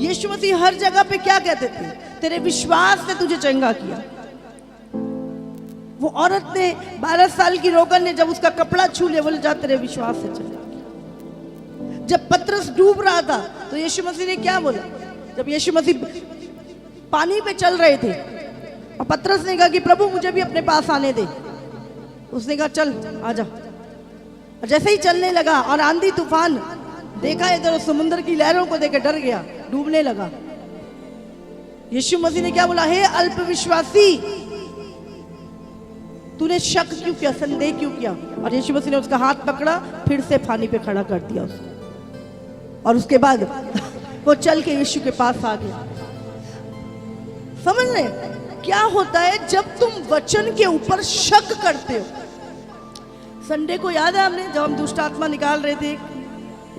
यीशु मसीह हर जगह पे क्या कहते थे? तेरे विश्वास ने तुझे चंगा किया। वो औरत ने 12 साल की रोगन ने जब उसका कपड़ा छू लिया, बोले जा तेरे विश्वास से चंगा किया। जब पतरस डूब रहा था तो यीशु मसीह ने क्या बोला? जब यीशु मसीह पानी पे चल रहे थे और पतरस ने कहा कि प्रभु मुझे भी अपने पास आने दे, उसने कहा चल आजा। और जैसे ही चलने लगा और आंधी तूफान देखा, इधर समुद्र की लहरों को देख डर गया, डूबने लगा। यीशु मसीह ने क्या बोला? हे अल्पविश्वासी, तूने शक क्यों किया, संदेह क्यों किया? और यीशु मसीह ने उसका हाथ पकड़ा, फिर से पानी पे खड़ा कर दिया उसको, और उसके बाद वो चल के यीशु के पास आ गया। समझ रहे क्या होता है जब तुम वचन के ऊपर शक करते हो? संडे को याद है हमने जब हम दुष्ट आत्मा निकाल रहे थे,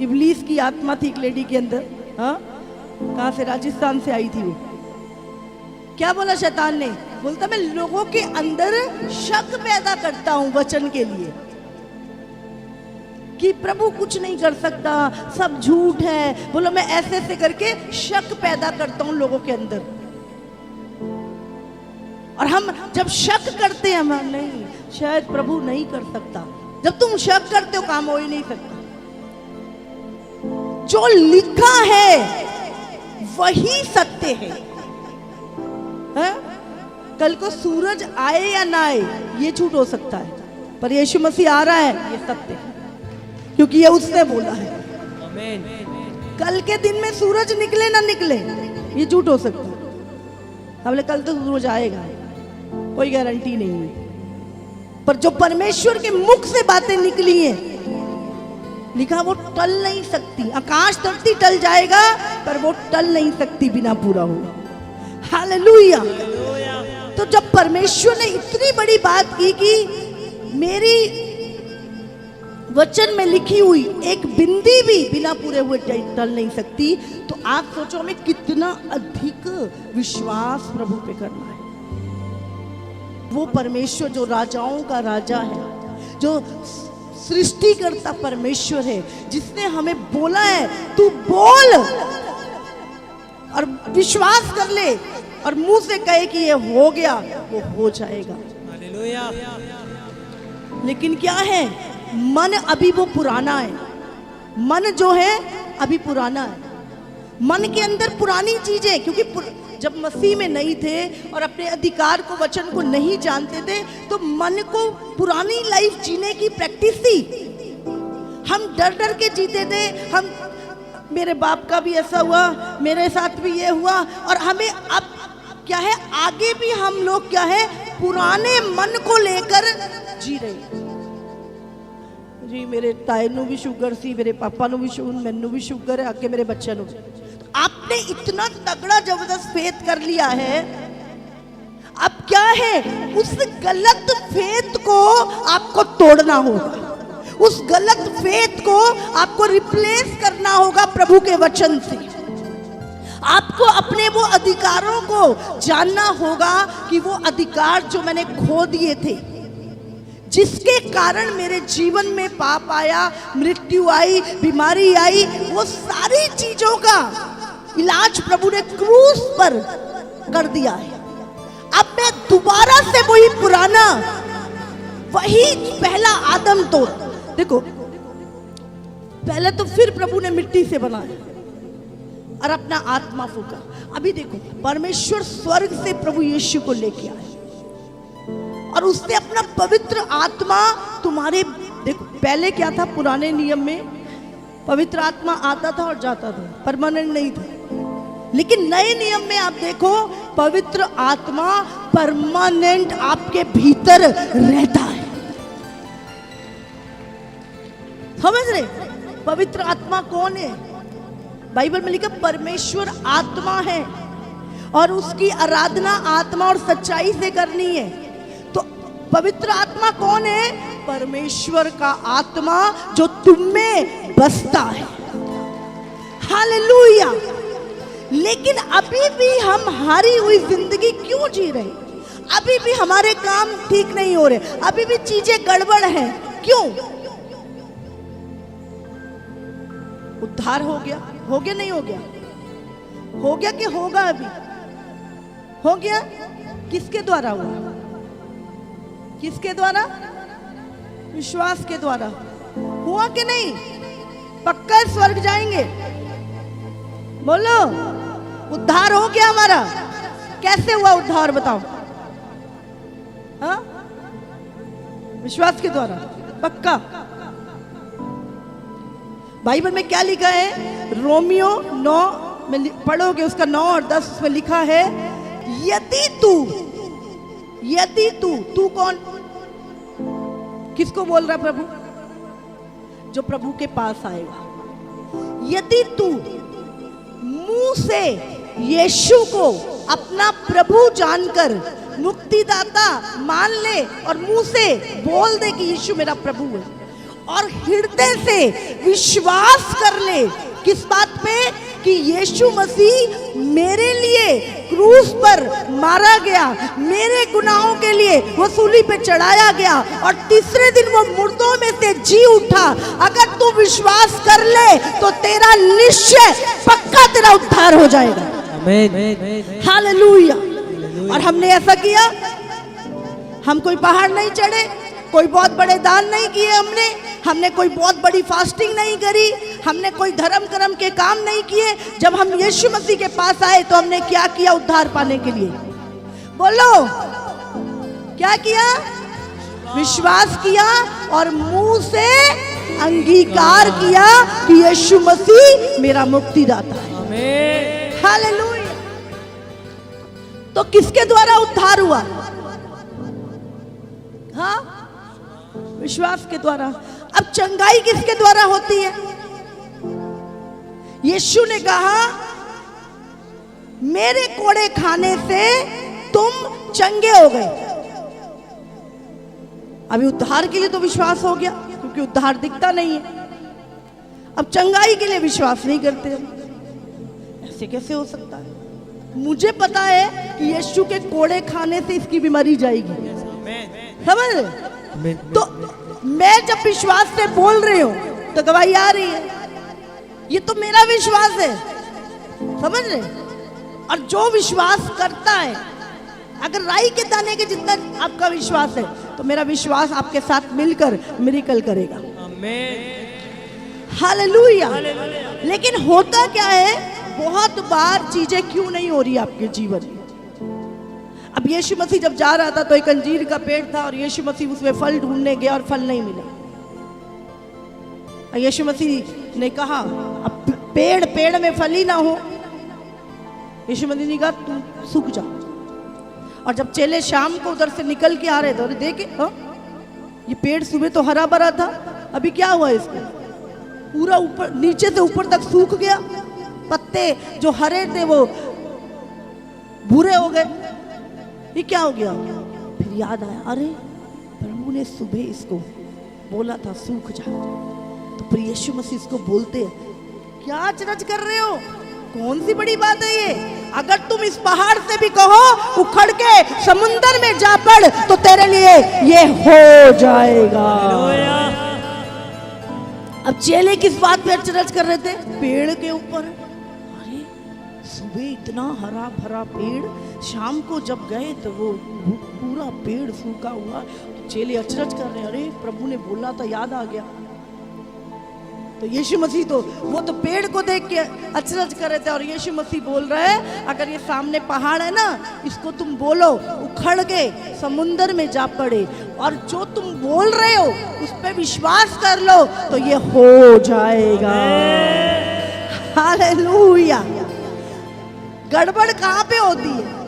इब्लीस की आत्मा थी एक लेडी के अंदर, हाँ कहाँ से, राजस्थान से आई थी वो। क्या बोला शैतान ने? बोलता मैं लोगों के अंदर शक पैदा करता हूं वचन के लिए कि प्रभु कुछ नहीं कर सकता, सब झूठ है। बोलो मैं ऐसे ऐसे करके शक पैदा करता हूं लोगों के अंदर। और हम जब शक करते हैं, हम नहीं, शायद प्रभु नहीं कर सकता। जब तुम शक करते हो काम हो ही नहीं सकता। जो लिखा है वही सत्य है। कल को सूरज आए या ना आए ये झूठ हो सकता है, पर यीशु मसीह आ रहा है ये सत्य है, क्योंकि ये उसने बोला है। आमीन। कल के दिन में सूरज निकले ना निकले ये झूठ हो सकता है। हमने कल तो सूरज आएगा, कोई गारंटी नहीं है, पर जो परमेश्वर के मुख से बातें निकली हैं, लिखा वो टल नहीं सकती। आकाश धरती टल जाएगा पर वो टल नहीं सकती बिना पूरा हुआ। हालेलुया। तो जब परमेश्वर ने इतनी बड़ी बात की कि मेरी वचन में लिखी हुई एक बिंदी भी बिना पूरे हुए टल नहीं सकती, तो आप सोचो हमें कितना अधिक विश्वास प्रभु पे करना है। वो परमेश्वर जो राजाओं का राजा है, जो सृष्टिकर्ता परमेश्वर है, जिसने हमें बोला है तू बोल और विश्वास कर ले और मुंह से कहे कि ये हो गया, वो हो जाएगा। हालेलुया। लेकिन क्या है, मन अभी वो पुराना है। मन जो है अभी पुराना है। मन के अंदर पुरानी चीजें, क्योंकि जब मसीह में नहीं थे और अपने अधिकार को, वचन को नहीं जानते थे, तो मन को पुरानी लाइफ जीने की प्रैक्टिस थी। हम डर डर के जीते थे। हम, मेरे बाप का भी ऐसा हुआ, मेरे साथ भी ये हुआ, और हमें अब क्या है, आगे भी हम लोग क्या है, पुराने मन को लेकर जी रहे। जी मेरे ताए नू भी शुगर सी, मेरे पापा नू भी शुगर, मैनू भी शुगर है, आगे मेरे बच्चे नू। आपने इतना तगड़ा जबरदस्त फेथ कर लिया है, अब क्या है, उस गलत फेथ को आपको तोड़ना होगा। उस गलत फेथ को आपको रिप्लेस करना होगा प्रभु के वचन से। आपको अपने वो अधिकारों को जानना होगा कि वो अधिकार जो मैंने खो दिए थे, जिसके कारण मेरे जीवन में पाप आया, मृत्यु आई, बीमारी आई, वो सारी चीजों का इलाज प्रभु ने क्रूस पर कर दिया है। अब मैं दोबारा से वही पुराना, वही पहला आदम तोड़। देखो पहले तो फिर प्रभु ने मिट्टी से बनाया और अपना आत्मा फूका। अभी देखो परमेश्वर स्वर्ग से प्रभु यीशु को लेके आया और उसने अपना पवित्र आत्मा तुम्हारे, देखो पहले क्या था, पुराने नियम में पवित्र आत्मा आता था और जाता था, परमानेंट नहीं था। लेकिन नए नियम में आप देखो पवित्र आत्मा परमानेंट आपके भीतर रहता है। समझ रहे? पवित्र आत्मा कौन है? बाइबल में लिखा परमेश्वर आत्मा है और उसकी आराधना आत्मा और सच्चाई से करनी है। तो पवित्र आत्मा कौन है? परमेश्वर का आत्मा जो तुम में बसता है। हालेलुया। लेकिन अभी भी हम हारी हुई जिंदगी क्यों जी रहे? अभी भी हमारे काम ठीक नहीं हो रहे, अभी भी चीजें गड़बड़ हैं। क्यों? उद्धार हो गया नहीं हो गया? हो गया कि होगा? अभी हो गया। किसके द्वारा हुआ? किसके द्वारा? विश्वास के द्वारा हुआ कि नहीं? पक्का स्वर्ग जाएंगे? बोलो, उद्धार हो गया हमारा। कैसे हुआ उद्धार बताओ? हाँ, विश्वास के द्वारा, पक्का। बाइबल में क्या लिखा है? रोमियो 9 में पढ़ोगे, उसका 9 और 10 में लिखा है, यदि तू कौन? किसको बोल रहा प्रभु? जो प्रभु के पास आएगा। यदि तू मुंह से यीशु को अपना प्रभु जानकर मुक्तिदाता मान ले और मुंह से बोल दे कि यीशु मेरा प्रभु है, और हृदय से विश्वास कर ले, किस बात पे? कि यीशु मसीह मेरे लिए क्रूस पर मारा गया, मेरे गुनाहों के लिए वो सूली पे चढ़ाया गया, और तीसरे दिन वो मुर्दों में से जी उठा। अगर तू विश्वास कर ले तो तेरा निश्चय पक्का तेरा उद्धार हो जाएगा। हालेलुया। और हमने ऐसा किया। हम कोई पहाड़ नहीं चढ़े, कोई बहुत बड़े दान नहीं किए, हमने कोई बहुत बड़ी फास्टिंग नहीं करी, हमने कोई धर्म कर्म के काम नहीं किए। जब हम यीशु मसीह के पास आए तो हमने क्या किया उद्धार पाने के लिए? बोलो, क्या किया? विश्वास किया और मुंह से अंगीकार किया कि यीशु मसीह मेरा मुक्तिदाता है। हालेलुया। तो किसके द्वारा उद्धार हुआ? हाँ, विश्वास के द्वारा। अब चंगाई किसके द्वारा होती है? यीशु ने कहा, मेरे कोड़े खाने से तुम चंगे हो गए। अभी उद्धार के लिए तो विश्वास हो गया, क्योंकि उद्धार दिखता नहीं है। अब चंगाई के लिए विश्वास नहीं करते हम। ऐसे कैसे हो सकता है? मुझे पता है कि यीशु के कोड़े खाने से इसकी बीमारी जाएगी, समझ? तो मैं जब विश्वास से बोल रही हूं तो गवाही आ रही है। ये तो मेरा विश्वास है, समझ रहे? और जो विश्वास करता है, अगर राई के दाने के जितना आपका विश्वास है, तो मेरा विश्वास आपके साथ मिलकर मिरेकल करेगा। हालेलुया। लेकिन होता क्या है, बहुत बार चीजें क्यों नहीं हो रही आपके जीवन में? अब यीशु मसीह जब जा रहा था तो एक अंजीर का पेड़ था, और यीशु मसीह उसमें फल ढूंढने गया और फल नहीं मिला। यीशु मसीह ने कहा, अब पेड़ में फल ही ना हो। यीशु मसीह ने कहा, तू सूख जा। और जब चेले शाम को उधर से निकल के आ रहे थे, देखे ये पेड़ सुबह तो हरा भरा था, अभी क्या हुआ इसको? पूरा ऊपर नीचे से ऊपर तक सूख गया। पत्ते जो हरे थे वो भूरे हो गए। ये क्या हो गया? फिर याद आया, अरे प्रभु ने सुबह इसको बोला था सूख जा। तो फिर यीशु मसीह इसको बोलते, क्या अचरज कर रहे हो? कौन सी बड़ी बात है ये? अगर तुम इस पहाड़ से भी कहो उखड़ के समुंदर में जा पड़, तो तेरे लिए ये हो जाएगा। अब चेले किस बात पे अचरज कर रहे थे? पेड़ के ऊपर। अरे सुबह इतना हरा भरा पेड़, शाम को जब गए तो वो पूरा पेड़ सूखा हुआ। चेले अचरज कर रहे, अरे प्रभु ने बोला था, याद आ गया। तो यीशु मसीह तो वो तो पेड़ को देख के अचरज कर रहे थे, और यीशु मसीह बोल रहे हैं, अगर ये सामने पहाड़ है ना, इसको तुम बोलो उखड़ के समुंदर में जा पड़े, और जो तुम बोल रहे हो उस पे विश्वास कर लो तो ये हो जाएगा। हालेलुया। गड़बड़ कहाँ पे होती है?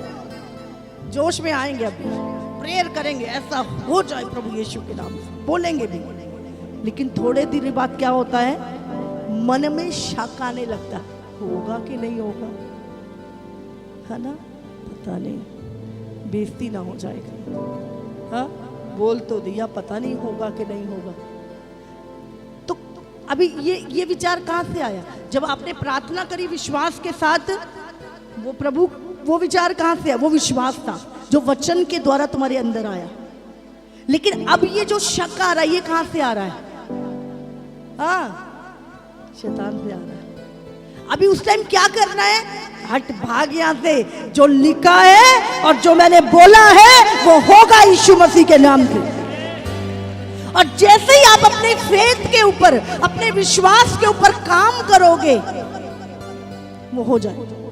जोश में आएंगे, अभी प्रेयर करेंगे, ऐसा हो जाए प्रभु यीशु के नाम से, बोलेंगे भी, लेकिन थोड़े देर बाद क्या होता है? मन में शक आने लगता, होगा कि नहीं होगा, है ना? पता नहीं, बेइज्जती ना हो जाएगा। हाँ, बोल तो दिया, पता नहीं होगा कि नहीं होगा। तो अभी ये विचार कहाँ से आया? जब आपने प्रार्थना करी विश्वास के साथ, वो प्रभु, वो विचार कहाँ से आया? वो विश्वास था जो वचन के द्वारा तुम्हारे अंदर आया। लेकिन अब ये जो शक आ रहा है, ये कहाँ से आ रहा है? हाँ, शैतान से आ रहा है। अभी उस टाइम क्या करना है? हट भाग यहां से। जो लिखा है और जो मैंने बोला है वो होगा यीशु मसीह के नाम से। और जैसे ही आप अपने फेथ के ऊपर, अपने विश्वास के ऊपर काम करोगे, वो हो जाए।